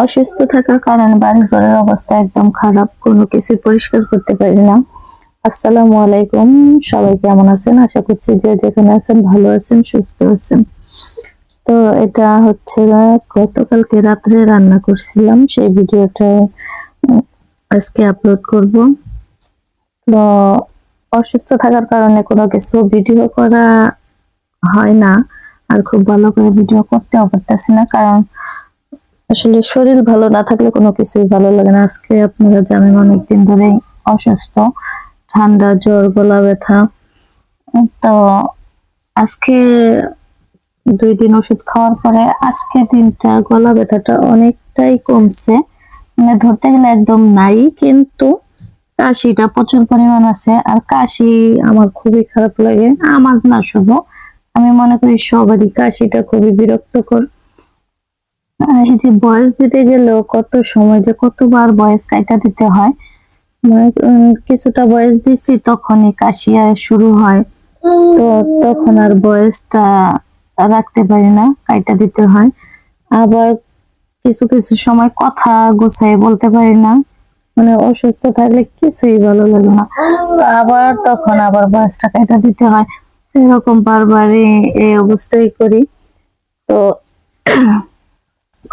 অসুস্থ থাকার কারণে বাড়ি ঘরের অবস্থা একদম খারাপ, কোনো কিছু পরিষ্কার করতে পারি না। আসসালামু আলাইকুম, সবাই কেমন আছেন? আশা করছি যে যেখানে আছেন ভালো আছেন, সুস্থ আছেন। তো এটা হচ্ছে গতকালকে রাত্রে রান্না করছিলাম, সেই ভিডিওটা আজকে আপলোড করব। তো অসুস্থ থাকার কারণে কোনো কিছু ভিডিও করা হয় না, আর খুব ভালো করে ভিডিও করতেও পারতেছি না, কারণ আসলে শরীর ভালো না থাকলে কোনো কিছুই ভালো লাগে না। আজকে আপনারা জানেন অনেকদিন ধরেই অসুস্থ, ঠান্ডা, জ্বর, গলা ব্যথা। তো আজকে 2 দিন ওষুধ খাওয়ার পরে আজকে দিনটা গলা ব্যথাটা অনেকটাই কমছে, মানে ধরতে গেলে একদম নাই, কিন্তু কাশিটা প্রচুর পরিমাণ আছে। আর কাশি আমার খুবই খারাপ লাগে, আমার না শুধু, আমি মনে করি সবারই কাশিটা খুবই বিরক্তকর। এই যে বয়স দিতে গেলেও কত সময় যে কতবার বয়স কাইটা দিতে হয়, মানে কিছুটা বয়স দিছি তখনই কাশি শুরু হয়। তো তখন আর বয়সটা রাখতে পারি না, কাইটা দিতে হয়। আবার কিছু কিছু সময় কথা গুছাই বলতে পারি না, মানে অসুস্থ থাকলে কিছুই ভালো লাগে না। তো আবার তখন আবার বয়সটা কাইটা দিতে হয়, এরকম বারবারই এই অবস্থাই করি। তো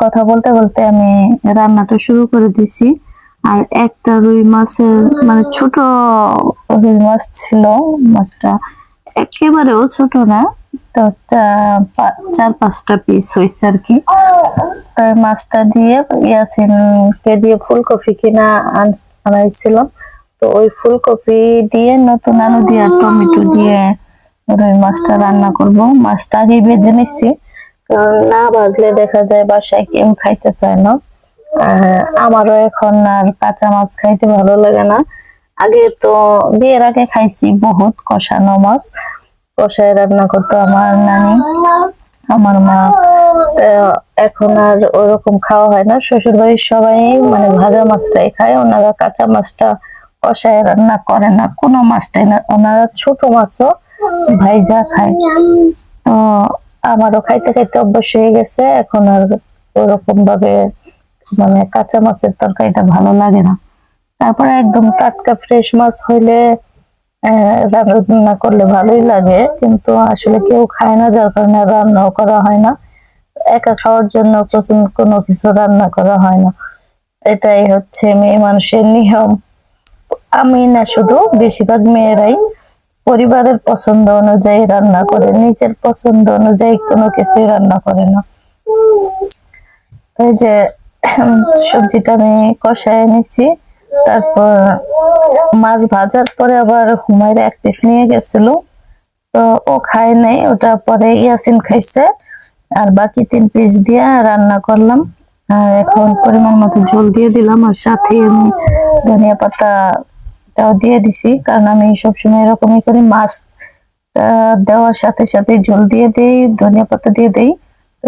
কথা বলতে বলতে আমি রান্নাটা শুরু করে দিছি। আর একটা রুই মাছের, মানে ছোট রুই মাছ ছিল, মাছটা একেবারেও ছোট না, তো 4-5টা পিস হয়েছে আর কি। তো মাছটা দিয়ে ইয়াসিনকে দিয়ে ফুলকপি কিনা আনাইছিলাম, তো ওই ফুলকপি দিয়ে নতুন আলু দিয়ে আর টমেটো দিয়ে রুই মাছটা রান্না করব। মাছটা আগে ভেজে নিচ্ছি, কারণ না ভাজলে দেখা যায় বাসায় কেউ খাইতে চায় না। আমারও এখন আর কাঁচা মাছ খাইতে ভালো লাগে না। আগে তো বিয়ের আগে খাইছি বহুত কষানো মাছ, কষায় রান্না করতো আমার নানি, আমার মা। এখন আর ওরকম খাওয়া হয় না, শ্বশুর বাড়ির সবাই মানে ভাজা মাছটাই খায়, ওনারা কাঁচা মাছটা কষায় রান্না করে না, কোনো মাছটাই না, ওনারা ছোট মাছও ভাইজা খায়। তো আমারও খাইতে খাইতে অভ্যাস হয়ে গেছে, এখন আর ওরকম ভাবে মানে কাঁচা মাছের তরকারিটা ভালো লাগে না। তারপরে একদম টাটকা ফ্রেশ মাছ হইলে রান্না করলে ভালোই লাগে, কিন্তু আসলে কেউ খায় না, যার কারণে রান্নাও করা হয় না। একা খাওয়ার জন্য কোনো কিছু রান্না করা হয় না, এটাই হচ্ছে মেয়ে মানুষের নিয়ম। আমি না শুধু, বেশিরভাগ মেয়েরাই পরিবারের পছন্দ অনুযায়ী রান্না করে, নিজের পছন্দ অনুযায়ী কোনো কিছুই রান্না করে না। এই যে সবজিটা আমি কষায় নিছি, তারপর মাছ ভাজার পরে আবার হুমায়রা 1 পিস নিয়ে গেছিল, তো ও খায় নাই, ওটা পরে ইয়াসিন খাইছে, আর বাকি 3 পিস দিয়ে রান্না করলাম। আর এখন পরিমাণ মতো ঝোল দিয়ে দিলাম, আর সাথে আমি ধনিয়া পাতাটাও দিয়ে দিছি, কারণ আমি সবসময় এরকমই করি, মাছ দেওয়ার সাথে সাথে ঝোল দিয়ে দেই, ধনিয়া পাতা দিয়ে দেই। তো